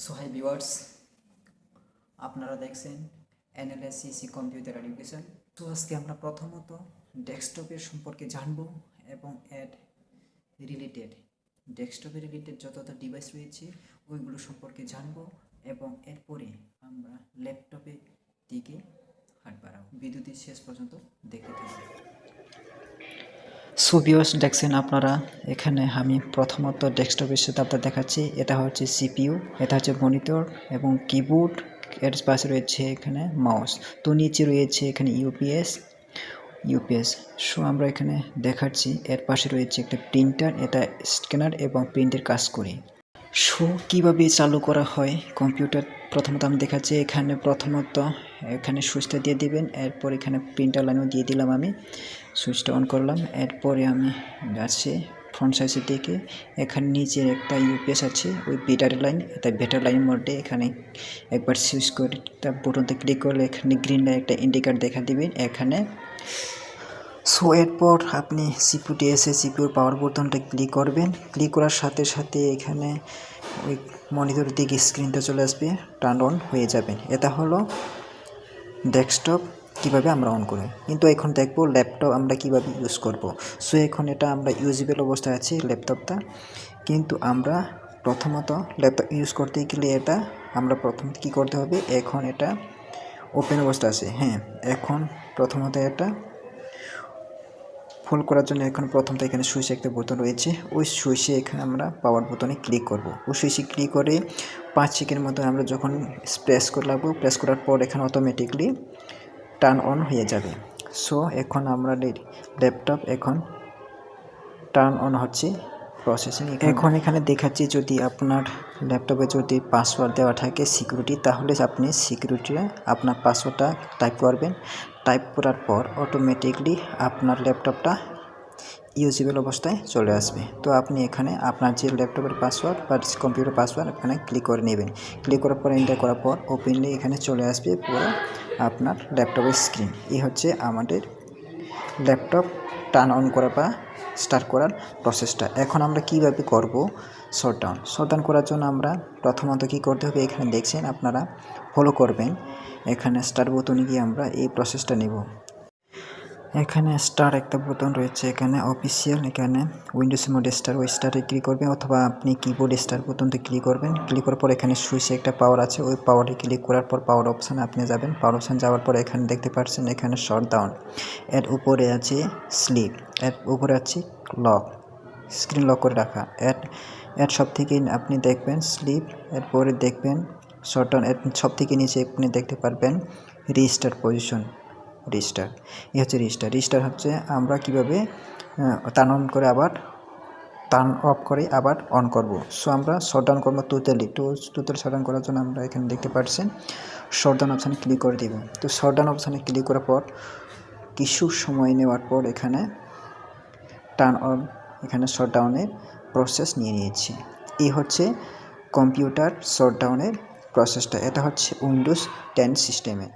So hi viewers, আপনারা দেখছেন এনএলএসসিসি computer education. তো আজকে আমরা প্রথমত ডেস্কটপের সম্পর্কে জানব এবং ডেস্কটপের রিলেটেড যত ডিভাইস রয়েছে ওইগুলো সম্পর্কে জানব এবং এরপরে আমরা ল্যাপটপের দিকে হাত বাড়াবো। ভিডিওটি শেষ পর্যন্ত দেখতে থাকবেন। সো ভিউয়ার্স, দেখছেন আপনারা এখানে আমি প্রথমত ডেস্কটপের সাথে আপনাদের দেখাচ্ছি। এটা হচ্ছে সিপিইউ, এটা হচ্ছে মনিটর এবং কিবোর্ড, এর পাশে রয়েছে এখানে মাউস, তো নিচে রয়েছে এখানে ইউপিএস। সো আমরা এখানে দেখাচ্ছি এর পাশে রয়েছে একটা প্রিন্টার, এটা স্ক্যানার এবং প্রিন্টের কাজ করি। সো কীভাবে চালু করা হয় কম্পিউটার, প্রথমত আমি দেখাচ্ছি। প্রথমত এখানে সুইচটা দিয়ে দিবেন, এরপর এখানে প্রিন্টার লাইনও দিয়ে দিলাম। আমি সুইচটা অন করলাম, এরপরে আমি যাচ্ছি ফ্রন্ট সাইডের দিকে। এখানে নিচে একটা ইউপিএস আছে, ওই ব্যাটারি লাইন, এটা ব্যাটারি লাইনের মধ্যে এখানে একবার সুইচ করে তার বোতামতে ক্লিক করলে এখানে গ্রিন লাইন একটা ইন্ডিকেটর দেখা দিবেন এখানে। সো এরপর আপনি সিপিইউতে এসে সিপিইউর পাওয়ার বোতামটা ক্লিক করবেন। ক্লিক করার সাথে সাথে এখানে ওই মনিটরের দিকে স্ক্রিনটা চলে আসবে, টার্ন অন হয়ে যাবেন। এটা হলো ডেস্কটপ কিভাবে আমরা অন করি। কিন্তু এখন দেখব ল্যাপটপ আমরা কিভাবে ইউজ করব। সো এখন এটা আমরা ইউজেবল অবস্থায় আছি ল্যাপটপটা, কিন্তু আমরা প্রথমত ল্যাপটপ ইউজ করতে গেলে এটা আমরা প্রথমত কী করতে হবে, এখন এটা ওপেন অবস্থা আছে। হ্যাঁ, এখন প্রথমত এটা ফুল করার জন্য এখন প্রথমত এখানে সুইচে একটা বোতাম রয়েছে, ওই সুইচে এখানে আমরা পাওয়ার বোতামে ক্লিক করব। ওই সুইচে ক্লিক করে 5 সেকেন্ডের মতো আমরা যখন প্রেস করে লাগবো, প্রেস করার পর এখানে অটোমেটিকলি টার্ন অন হয়ে যাবে। সো এখন আমরা ল্যাপটপ এখন টার্ন অন হচ্ছে, প্রসেসিং। এখন এখানে দেখাচ্ছি যদি আপনার ল্যাপটপে যদি পাসওয়ার্ড দেওয়া থাকে সিকিউরিটি, তাহলে আপনি সিকিউরিটিতে আপনার পাসওয়ার্ডটা টাইপ করবেন। টাইপ করার পর অটোমেটিকলি আপনার ল্যাপটপটা ইউজেবল অবস্থায় চলে আসবে। তো আপনি এখানে আপনার যে ল্যাপটপের পাসওয়ার্ড বা কম্পিউটার পাসওয়ার্ড এখানে ক্লিক করে নেবেন। ক্লিক করার পর এন্টার করার পর ওপেনলি এখানে চলে আসবে পুরো আপনার ল্যাপটপের স্ক্রিন। এই হচ্ছে আমাদের ল্যাপটপ টার্ন অন করা বা স্টার্ট করার প্রসেসটা। এখন আমরা কিভাবে করব শটডাউন করার জন্য আমরা প্রথমত কী করতে হবে, এখানে দেখছেন আপনারা ফলো করবেন। এখানে স্টার্ট বোতামে গিয়ে আমরা এই প্রসেসটা নেব। এখানে স্টার একটা বোতাম রয়েছে, এখানে অফিসিয়াল, এখানে উইন্ডোজ মোডে স্টার, ওই স্টারে ক্লিক করবেন, অথবা আপনি কিবোর্ডে স্টার বোতামতে ক্লিক করবেন। ক্লিক করার পর এখানে সুইচে একটা পাওয়ার আছে, ওই পাওয়ারে ক্লিক করার পর পাওয়ার অপশানে আপনি যাবেন। পাওয়ার অপশান যাওয়ার পর এখানে দেখতে পাচ্ছেন এখানে শটডাউন, এর উপরে আছে স্লিপ, এর উপরে আছে লক, স্ক্রিন লক করে রাখা। এর সব থেকে আপনি দেখবেন স্লিপ, এরপরে দেখবেন শটডাউন, এর সব থেকে নিচে আপনি দেখতে পারবেন রিস্টার্ট পজিশন। রিস্টার হচ্ছে আমরা কিভাবে টার্ন অন করে আবার টার্ন অফ করে আবার অন করব। সো আমরা শটডাউন করবো টোটালি শটডাউন করার জন্য আমরা এখানে দেখতে পাচ্ছেন শটডাউন অপশানে ক্লিক করে দেব। তো শটডাউন অপশানে ক্লিক করার পর কিছু সময় নেওয়ার পর এখানে টার্ন অন, এখানে শটডাউনের প্রসেস নিয়ে নিয়েছি। এই হচ্ছে কম্পিউটার শটডাউনের প্রসেসটা। এটা হচ্ছে উইন্ডোজ 10 সিস্টেমে।